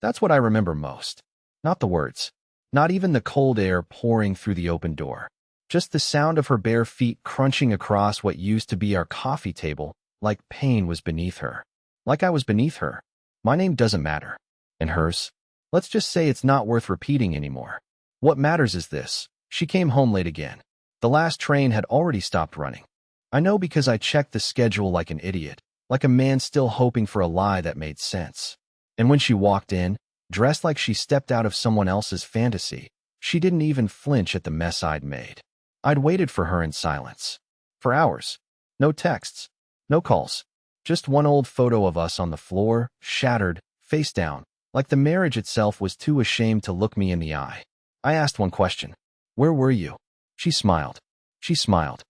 That's what I remember most. Not the words. Not even the cold air pouring through the open door. Just the sound of her bare feet crunching across what used to be our coffee table, like pain was beneath her. Like I was beneath her. My name doesn't matter. And hers? Let's just say it's not worth repeating anymore. What matters is this. She came home late again. The last train had already stopped running. I know because I checked the schedule like an idiot, like a man still hoping for a lie that made sense. And when she walked in, dressed like she stepped out of someone else's fantasy, she didn't even flinch at the mess I'd made. I'd waited for her in silence. For hours. No texts. No calls. Just one old photo of us on the floor, shattered, face down, like the marriage itself was too ashamed to look me in the eye. I asked one question. Where were you? She smiled. She smiled.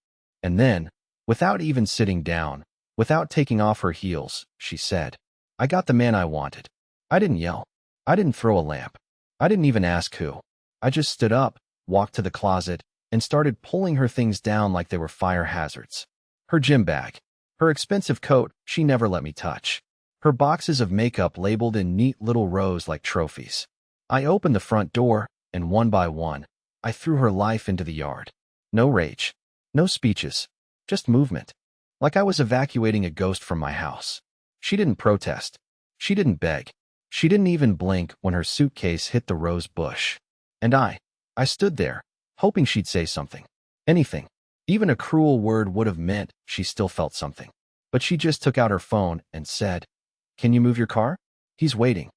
And then, without even sitting down, without taking off her heels, she said, I got the man I wanted. I didn't yell. I didn't throw a lamp. I didn't even ask who. I just stood up, walked to the closet, and started pulling her things down like they were fire hazards. Her gym bag. Her expensive coat she never let me touch. Her boxes of makeup labeled in neat little rows like trophies. I opened the front door, and one by one, I threw her life into the yard. No rage. No speeches. Just movement. Like I was evacuating a ghost from my house. She didn't protest. She didn't beg. She didn't even blink when her suitcase hit the rose bush. And I stood there, hoping she'd say something. Anything. Even a cruel word would have meant she still felt something. But she just took out her phone and said, Can you move your car? He's waiting.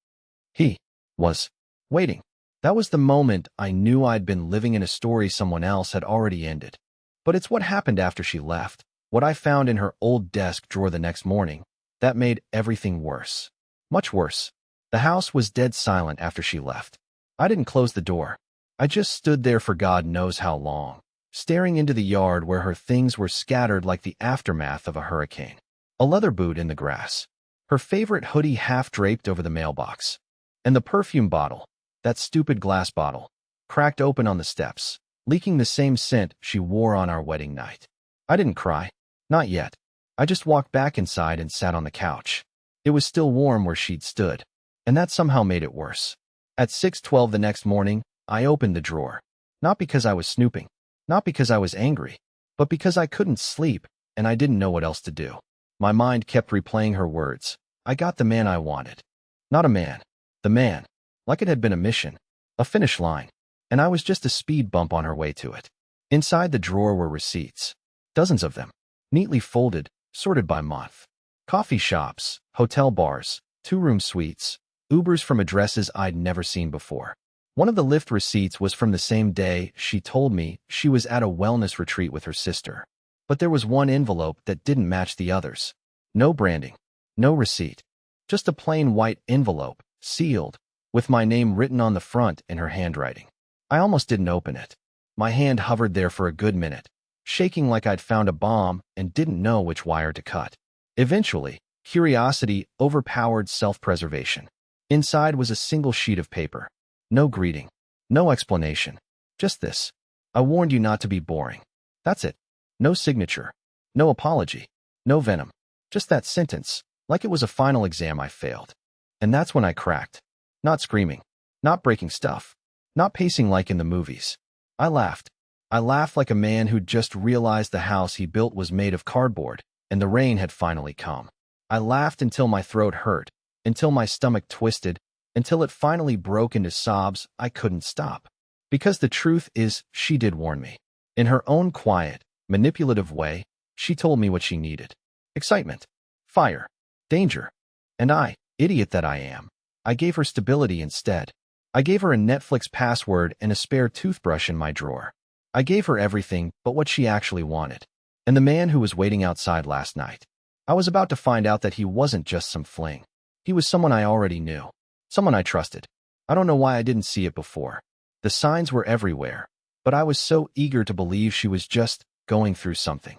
He was waiting. That was the moment I knew I'd been living in a story someone else had already ended. But it's what happened after she left, what I found in her old desk drawer the next morning, that made everything worse. Much worse. The house was dead silent after she left. I didn't close the door. I just stood there for God knows how long, staring into the yard where her things were scattered like the aftermath of a hurricane. A leather boot in the grass. Her favorite hoodie half draped over the mailbox. And the perfume bottle, that stupid glass bottle, cracked open on the steps, leaking the same scent she wore on our wedding night. I didn't cry. Not yet. I just walked back inside and sat on the couch. It was still warm where she'd stood, and that somehow made it worse. At 6:12 the next morning, I opened the drawer. Not because I was snooping. Not because I was angry. But because I couldn't sleep, and I didn't know what else to do. My mind kept replaying her words. I got the man I wanted. Not a man. The man. Like it had been a mission. A finish line. And I was just a speed bump on her way to it. Inside the drawer were receipts. Dozens of them. Neatly folded, sorted by month. Coffee shops, hotel bars, two-room suites, Ubers from addresses I'd never seen before. One of the Lyft receipts was from the same day she told me she was at a wellness retreat with her sister. But there was one envelope that didn't match the others. No branding. No receipt. Just a plain white envelope, sealed, with my name written on the front in her handwriting. I almost didn't open it. My hand hovered there for a good minute, shaking like I'd found a bomb and didn't know which wire to cut. Eventually, curiosity overpowered self-preservation. Inside was a single sheet of paper. No greeting. No explanation. Just this. I warned you not to be boring. That's it. No signature. No apology. No venom. Just that sentence, like it was a final exam I failed. And that's when I cracked. Not screaming. Not breaking stuff. Not pacing like in the movies. I laughed. I laughed like a man who'd just realized the house he built was made of cardboard, and the rain had finally come. I laughed until my throat hurt, until my stomach twisted, until it finally broke into sobs I couldn't stop. Because the truth is, she did warn me. In her own quiet, manipulative way, she told me what she needed. Excitement. Fire. Danger. And I, idiot that I am, I gave her stability instead. I gave her a Netflix password and a spare toothbrush in my drawer. I gave her everything but what she actually wanted. And the man who was waiting outside last night. I was about to find out that he wasn't just some fling. He was someone I already knew. Someone I trusted. I don't know why I didn't see it before. The signs were everywhere, but I was so eager to believe she was just going through something.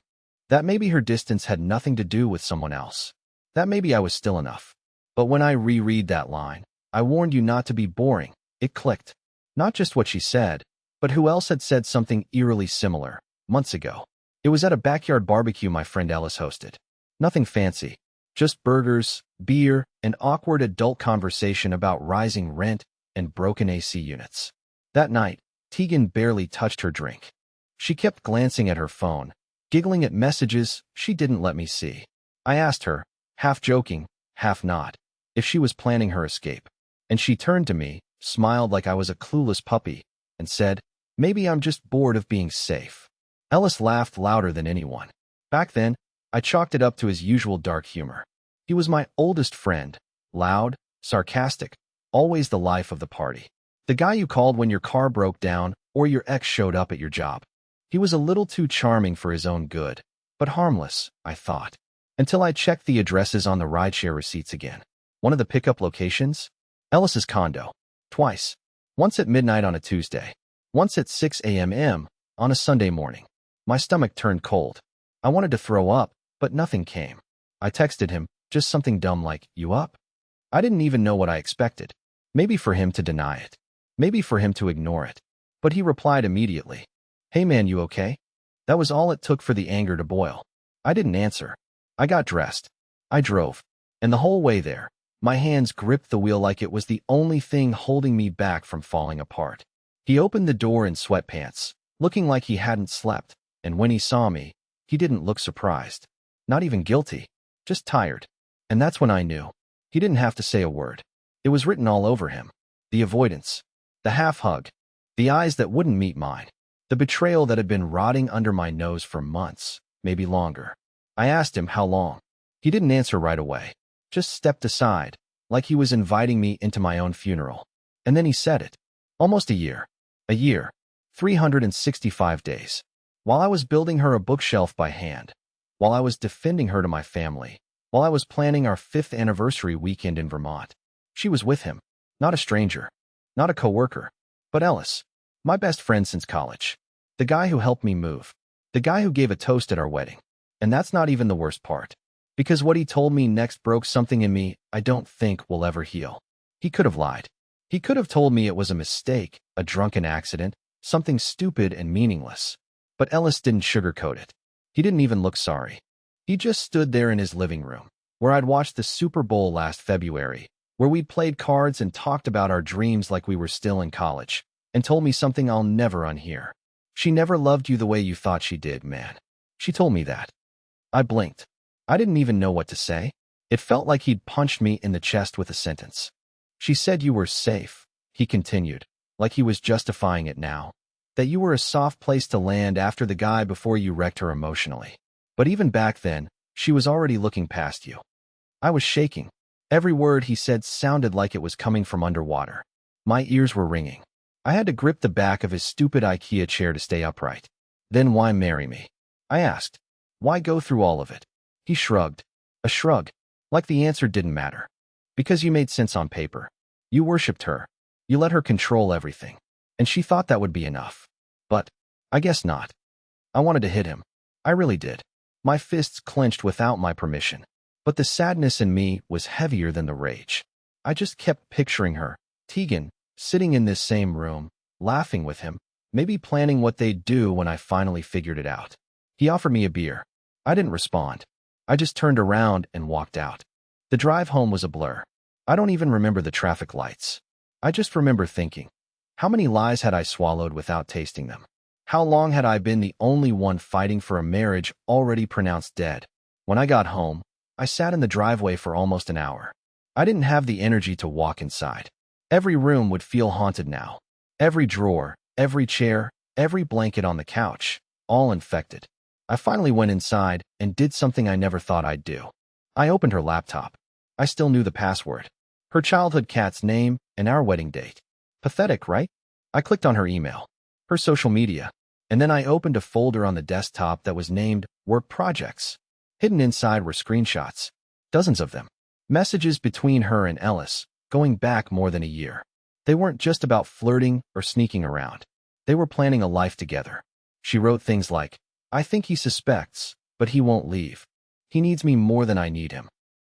That maybe her distance had nothing to do with someone else. That maybe I was still enough. But when I reread that line, I warned you not to be boring, it clicked. Not just what she said, but who else had said something eerily similar, months ago. It was at a backyard barbecue my friend Ellis hosted. Nothing fancy. Just burgers, beer, and awkward adult conversation about rising rent and broken AC units. That night, Tegan barely touched her drink. She kept glancing at her phone, giggling at messages she didn't let me see. I asked her, half joking, half not, if she was planning her escape. And she turned to me, smiled like I was a clueless puppy, and said, "Maybe I'm just bored of being safe." Ellis laughed louder than anyone. Back then, I chalked it up to his usual dark humor. He was my oldest friend, loud, sarcastic, always the life of the party. The guy you called when your car broke down or your ex showed up at your job. He was a little too charming for his own good, but harmless, I thought. Until I checked the addresses on the rideshare receipts again. One of the pickup locations? Ellis's condo. Twice. Once at midnight on a Tuesday. Once at 6 a.m. on a Sunday morning. My stomach turned cold. I wanted to throw up, but nothing came. I texted him, just something dumb like, "You up?" I didn't even know what I expected. Maybe for him to deny it. Maybe for him to ignore it. But he replied immediately. "Hey man, you okay?" That was all it took for the anger to boil. I didn't answer. I got dressed. I drove. And the whole way there, my hands gripped the wheel like it was the only thing holding me back from falling apart. He opened the door in sweatpants, looking like he hadn't slept, and when he saw me, he didn't look surprised. Not even guilty. Just tired. And that's when I knew. He didn't have to say a word. It was written all over him. The avoidance. The half-hug. The eyes that wouldn't meet mine. The betrayal that had been rotting under my nose for months, maybe longer. I asked him how long. He didn't answer right away. Just stepped aside, like he was inviting me into my own funeral. And then he said it. Almost a year. A year. 365 days. While I was building her a bookshelf by hand. While I was defending her to my family. While I was planning our 5th anniversary weekend in Vermont. She was with him. Not a stranger. Not a coworker. But Ellis. My best friend since college. The guy who helped me move. The guy who gave a toast at our wedding. And that's not even the worst part. Because what he told me next broke something in me I don't think will ever heal. He could have lied. He could have told me it was a mistake, a drunken accident, something stupid and meaningless. But Ellis didn't sugarcoat it. He didn't even look sorry. He just stood there in his living room, where I'd watched the Super Bowl last February, where we'd played cards and talked about our dreams like we were still in college, and told me something I'll never unhear. "She never loved you the way you thought she did, man." She told me that. I blinked. I didn't even know what to say. It felt like he'd punched me in the chest with a sentence. "She said you were safe," he continued, like he was justifying it now. "That you were a soft place to land after the guy before you wrecked her emotionally. But even back then, she was already looking past you." I was shaking. Every word he said sounded like it was coming from underwater. My ears were ringing. I had to grip the back of his stupid IKEA chair to stay upright. "Then why marry me?" I asked. "Why go through all of it?" He shrugged. A shrug. Like the answer didn't matter. "Because you made sense on paper. You worshipped her. You let her control everything. And she thought that would be enough. But I guess not." I wanted to hit him. I really did. My fists clenched without my permission. But the sadness in me was heavier than the rage. I just kept picturing her, Tegan, sitting in this same room, laughing with him, maybe planning what they'd do when I finally figured it out. He offered me a beer. I didn't respond. I just turned around and walked out. The drive home was a blur. I don't even remember the traffic lights. I just remember thinking, how many lies had I swallowed without tasting them? How long had I been the only one fighting for a marriage already pronounced dead? When I got home, I sat in the driveway for almost an hour. I didn't have the energy to walk inside. Every room would feel haunted now. Every drawer, every chair, every blanket on the couch, all infected. I finally went inside and did something I never thought I'd do. I opened her laptop. I still knew the password. Her childhood cat's name and our wedding date. Pathetic, right? I clicked on her email, her social media, and then I opened a folder on the desktop that was named Work Projects. Hidden inside were screenshots, dozens of them. Messages between her and Ellis, going back more than a year. They weren't just about flirting or sneaking around. They were planning a life together. She wrote things like, "I think he suspects, but he won't leave. He needs me more than I need him."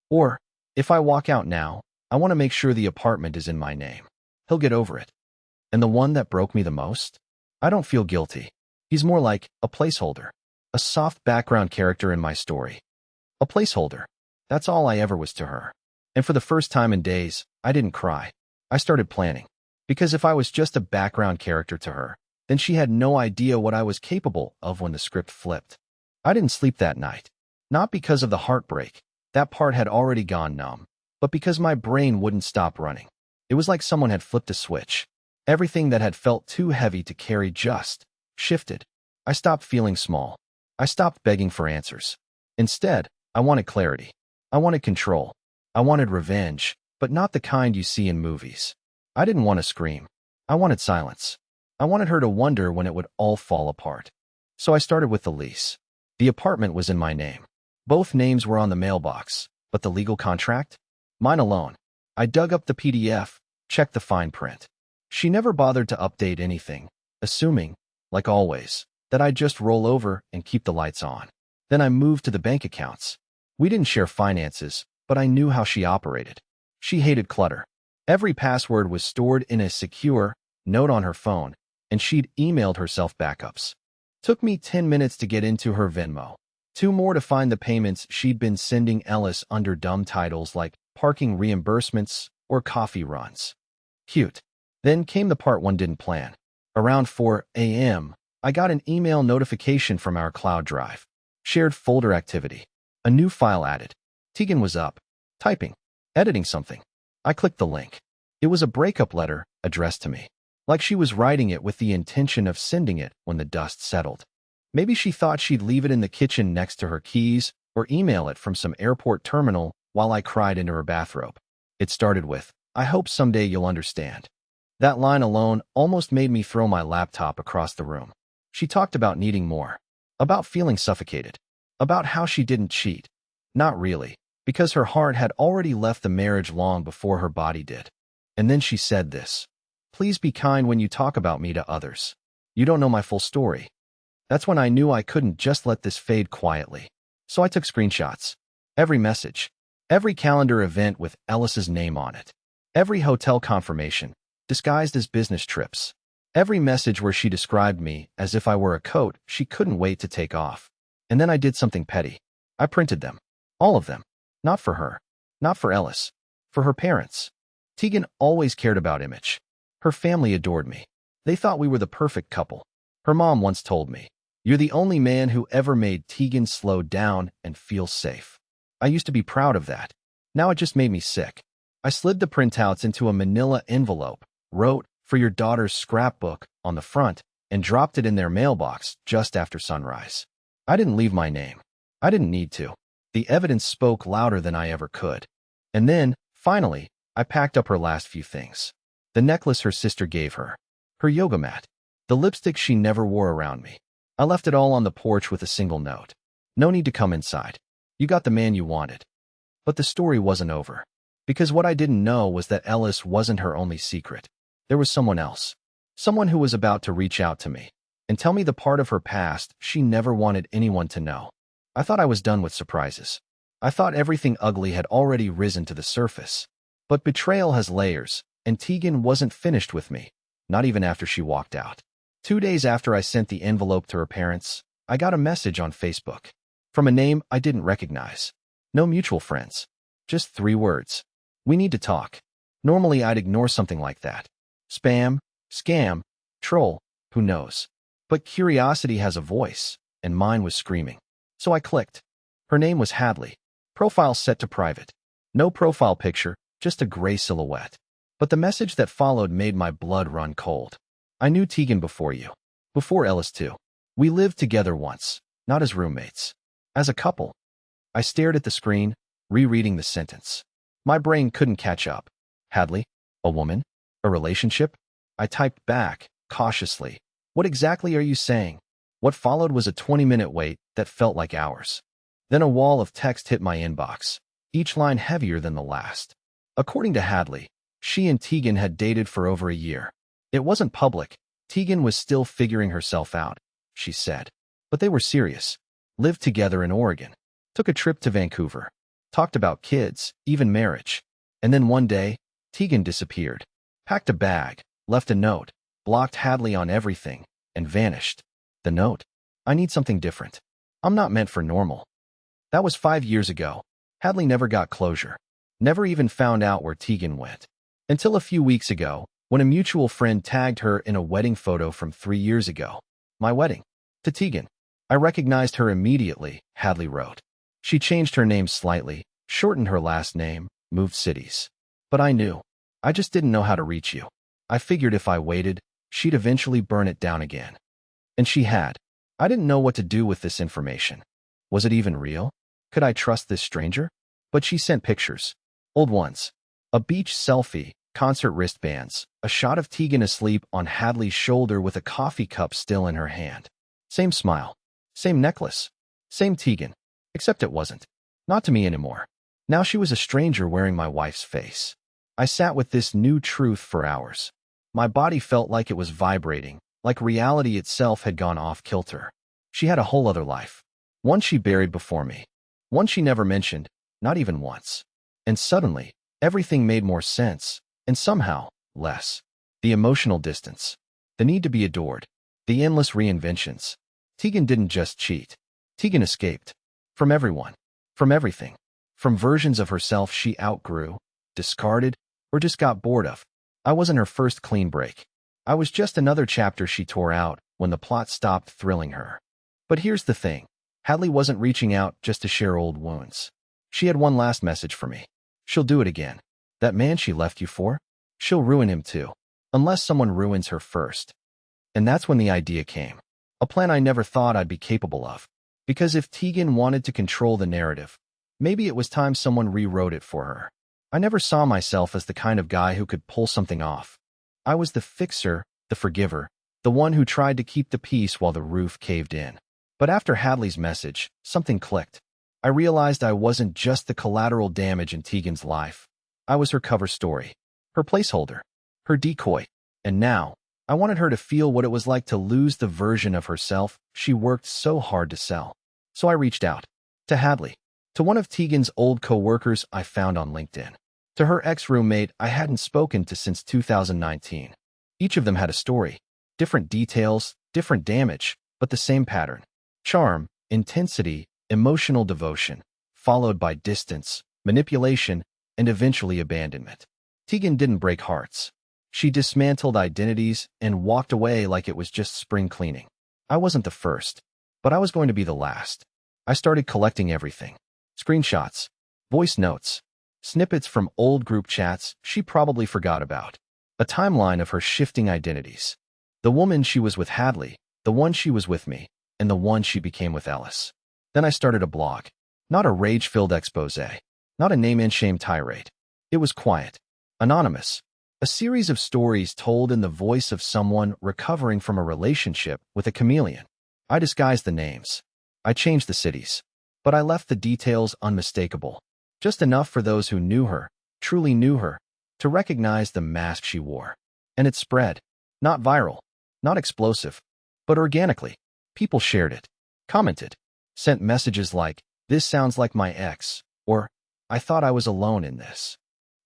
Or, "If I walk out now, I want to make sure the apartment is in my name. He'll get over it." And the one that broke me the most? I don't feel guilty. He's more like a placeholder. A soft background character in my story. A placeholder. That's all I ever was to her. And for the first time in days, I didn't cry. I started planning. Because if I was just a background character to her, then she had no idea what I was capable of when the script flipped. I didn't sleep that night. Not because of the heartbreak. That part had already gone numb. But because my brain wouldn't stop running. It was like someone had flipped a switch. Everything that had felt too heavy to carry just shifted. I stopped feeling small. I stopped begging for answers. Instead, I wanted clarity. I wanted control. I wanted revenge, but not the kind you see in movies. I didn't want to scream. I wanted silence. I wanted her to wonder when it would all fall apart. So I started with the lease. The apartment was in my name. Both names were on the mailbox, but the legal contract? Mine alone. I dug up the PDF, checked the fine print. She never bothered to update anything, assuming, like always, that I'd just roll over and keep the lights on. Then I moved to the bank accounts. We didn't share finances, but I knew how she operated. She hated clutter. Every password was stored in a secure note on her phone, and she'd emailed herself backups. Took me 10 minutes to get into her Venmo. 2 more to find the payments she'd been sending Ellis under dumb titles like parking reimbursements or coffee runs. Cute. Then came the part one didn't plan. Around 4 a.m., I got an email notification from our cloud drive. Shared folder activity. A new file added. Tegan was up, typing, editing something. I clicked the link. It was a breakup letter addressed to me. Like she was writing it with the intention of sending it when the dust settled. Maybe she thought she'd leave it in the kitchen next to her keys or email it from some airport terminal while I cried into her bathrobe. It started with, "I hope someday you'll understand." That line alone almost made me throw my laptop across the room. She talked about needing more. About feeling suffocated. About how she didn't cheat. Not really, because her heart had already left the marriage long before her body did. And then she said this. "Please be kind when you talk about me to others. You don't know my full story." That's when I knew I couldn't just let this fade quietly. So I took screenshots. Every message. Every calendar event with Ellis's name on it. Every hotel confirmation, disguised as business trips. Every message where she described me as if I were a coat she couldn't wait to take off. And then I did something petty. I printed them. All of them. Not for her. Not for Ellis. For her parents. Tegan always cared about image. Her family adored me. They thought we were the perfect couple. Her mom once told me, "You're the only man who ever made Tegan slow down and feel safe." I used to be proud of that. Now it just made me sick. I slid the printouts into a manila envelope, wrote, "For your daughter's scrapbook," on the front, and dropped it in their mailbox just after sunrise. I didn't leave my name. I didn't need to. The evidence spoke louder than I ever could. And then, finally, I packed up her last few things. The necklace her sister gave her. Her yoga mat. The lipstick she never wore around me. I left it all on the porch with a single note. "No need to come inside. You got the man you wanted." But the story wasn't over. Because what I didn't know was that Ellis wasn't her only secret. There was someone else. Someone who was about to reach out to me and tell me the part of her past she never wanted anyone to know. I thought I was done with surprises. I thought everything ugly had already risen to the surface. But betrayal has layers, and Tegan wasn't finished with me, not even after she walked out. 2 days after I sent the envelope to her parents, I got a message on Facebook. From a name I didn't recognize. No mutual friends. Just 3 words. "We need to talk." Normally I'd ignore something like that. Spam, scam, troll, who knows? But curiosity has a voice, and mine was screaming. So I clicked. Her name was Hadley. Profile set to private. No profile picture, just a gray silhouette. But the message that followed made my blood run cold. "I knew Tegan before you. Before Ellis too. We lived together once, not as roommates. As a couple." I stared at the screen, rereading the sentence. My brain couldn't catch up. Hadley? A woman? A relationship? I typed back, cautiously. "What exactly are you saying?" What followed was a 20-minute wait that felt like hours. Then a wall of text hit my inbox, each line heavier than the last. According to Hadley, she and Tegan had dated for over a year. It wasn't public. Tegan was still figuring herself out, she said. But they were serious. Lived together in Oregon. Took a trip to Vancouver. Talked about kids, even marriage. And then one day, Tegan disappeared. Packed a bag, left a note, blocked Hadley on everything, and vanished. The note? "I need something different. I'm not meant for normal." That was 5 years ago. Hadley never got closure. Never even found out where Tegan went. Until a few weeks ago, when a mutual friend tagged her in a wedding photo from 3 years ago. My wedding. To Tegan. I recognized her immediately, Hadley wrote. She changed her name slightly, shortened her last name, moved cities. But I knew. I just didn't know how to reach you. I figured if I waited, she'd eventually burn it down again. And she had. I didn't know what to do with this information. Was it even real? Could I trust this stranger? But she sent pictures. Old ones. A beach selfie, concert wristbands, a shot of Tegan asleep on Hadley's shoulder with a coffee cup still in her hand. Same smile. Same necklace. Same Tegan. Except it wasn't. Not to me anymore. Now she was a stranger wearing my wife's face. I sat with this new truth for hours. My body felt like it was vibrating, like reality itself had gone off kilter. She had a whole other life. One she buried before me. One she never mentioned, not even once. And suddenly, everything made more sense, and somehow, less. The emotional distance. The need to be adored. The endless reinventions. Tegan didn't just cheat. Tegan escaped. From everyone. From everything. From versions of herself she outgrew, discarded, or just got bored of. I wasn't her first clean break. I was just another chapter she tore out when the plot stopped thrilling her. But here's the thing. Hadley wasn't reaching out just to share old wounds. She had one last message for me. She'll do it again. That man she left you for? She'll ruin him too. Unless someone ruins her first. And that's when the idea came. A plan I never thought I'd be capable of. Because if Tegan wanted to control the narrative, maybe it was time someone rewrote it for her. I never saw myself as the kind of guy who could pull something off. I was the fixer, the forgiver, the one who tried to keep the peace while the roof caved in. But after Hadley's message, something clicked. I realized I wasn't just the collateral damage in Tegan's life. I was her cover story, her placeholder, her decoy. And now, I wanted her to feel what it was like to lose the version of herself she worked so hard to sell. So I reached out. To Hadley. To one of Tegan's old co-workers I found on LinkedIn. To her ex-roommate I hadn't spoken to since 2019. Each of them had a story. Different details, different damage, but the same pattern. Charm, intensity, emotional devotion, followed by distance, manipulation, and eventually abandonment. Tegan didn't break hearts. She dismantled identities and walked away like it was just spring cleaning. I wasn't the first, but I was going to be the last. I started collecting everything. Screenshots, voice notes, snippets from old group chats she probably forgot about. A timeline of her shifting identities. The woman she was with Hadley, the one she was with me, and the one she became with Ellis. Then I started a blog. Not a rage-filled expose. Not a name-and-shame tirade. It was quiet. Anonymous. A series of stories told in the voice of someone recovering from a relationship with a chameleon. I disguised the names. I changed the cities. But I left the details unmistakable. Just enough for those who knew her, truly knew her, to recognize the mask she wore. And it spread. Not viral. Not explosive. But organically. People shared it. Commented. Sent messages like, "This sounds like my ex," or, "I thought I was alone in this."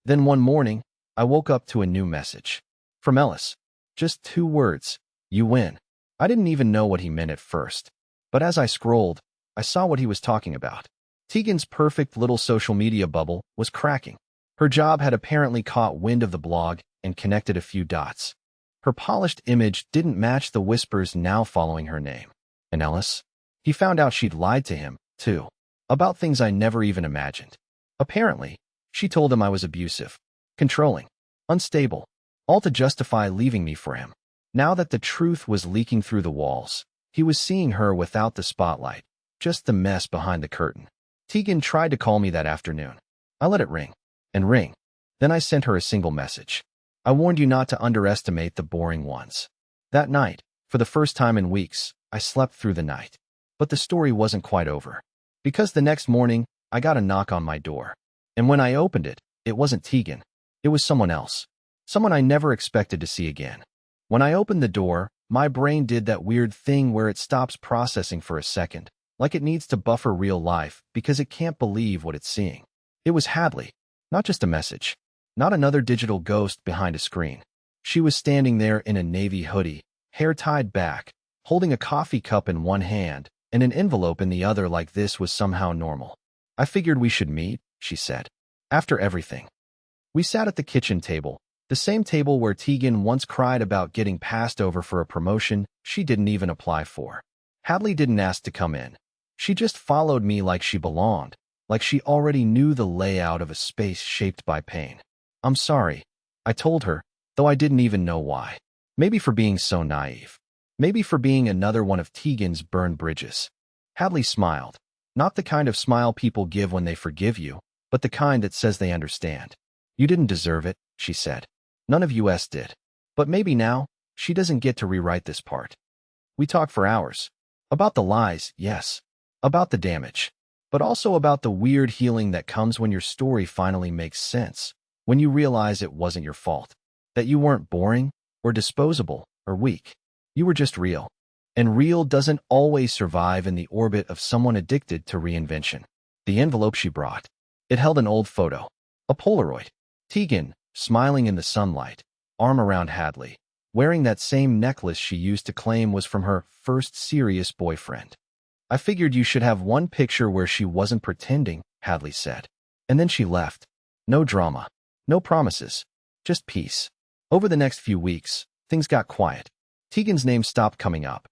Then one morning, I woke up to a new message. From Ellis. Just 2 words. "You win." I didn't even know what he meant at first. But as I scrolled, I saw what he was talking about. Tegan's perfect little social media bubble was cracking. Her job had apparently caught wind of the blog and connected a few dots. Her polished image didn't match the whispers now following her name. And Ellis? He found out she'd lied to him, too. About things I never even imagined. Apparently, she told him I was abusive, controlling, unstable, all to justify leaving me for him. Now that the truth was leaking through the walls, he was seeing her without the spotlight, just the mess behind the curtain. Tegan tried to call me that afternoon. I let it ring, and ring. Then I sent her a single message. I warned you not to underestimate the boring ones. That night, for the first time in weeks, I slept through the night. But the story wasn't quite over. Because the next morning, I got a knock on my door. And when I opened it, it wasn't Tegan. It was someone else. Someone I never expected to see again. When I opened the door, my brain did that weird thing where it stops processing for a second, like it needs to buffer real life because it can't believe what it's seeing. It was Hadley, not just a message, not another digital ghost behind a screen. She was standing there in a navy hoodie, hair tied back, holding a coffee cup in one hand and an envelope in the other like this was somehow normal. I figured we should meet, she said. After everything. We sat at the kitchen table, the same table where Tegan once cried about getting passed over for a promotion she didn't even apply for. Hadley didn't ask to come in. She just followed me like she belonged, like she already knew the layout of a space shaped by pain. I'm sorry, I told her, though I didn't even know why. Maybe for being so naive. Maybe for being another one of Tegan's burned bridges. Hadley smiled. Not the kind of smile people give when they forgive you, but the kind that says they understand. You didn't deserve it, she said. None of us did. But maybe now, she doesn't get to rewrite this part. We talked for hours. About the lies, yes. About the damage. But also about the weird healing that comes when your story finally makes sense. When you realize it wasn't your fault. That you weren't boring, or disposable, or weak. You were just real. And real doesn't always survive in the orbit of someone addicted to reinvention. The envelope she brought. It held an old photo. A Polaroid. Tegan, smiling in the sunlight, arm around Hadley, wearing that same necklace she used to claim was from her first serious boyfriend. I figured you should have one picture where she wasn't pretending, Hadley said. And then she left. No drama. No promises. Just peace. Over the next few weeks, things got quiet. Tegan's name stopped coming up.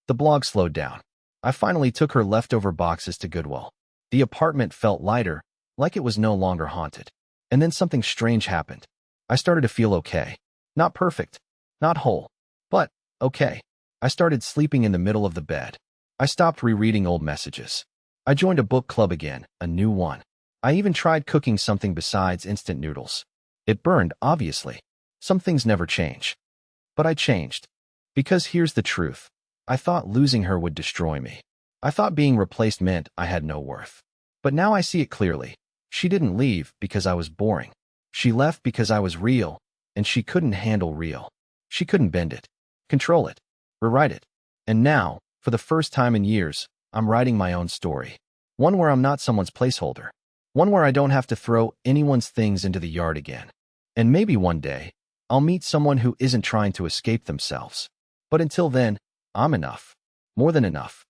The blog slowed down. I finally took her leftover boxes to Goodwill. The apartment felt lighter, like it was no longer haunted. And then something strange happened. I started to feel okay. Not perfect. Not whole. But okay. I started sleeping in the middle of the bed. I stopped rereading old messages. I joined a book club again, a new one. I even tried cooking something besides instant noodles. It burned, obviously. Some things never change. But I changed. Because here's the truth. I thought losing her would destroy me. I thought being replaced meant I had no worth. But now I see it clearly. She didn't leave because I was boring. She left because I was real, and she couldn't handle real. She couldn't bend it, control it, rewrite it. And now, for the first time in years, I'm writing my own story. One where I'm not someone's placeholder. One where I don't have to throw anyone's things into the yard again. And maybe one day, I'll meet someone who isn't trying to escape themselves. But until then, I'm enough. More than enough.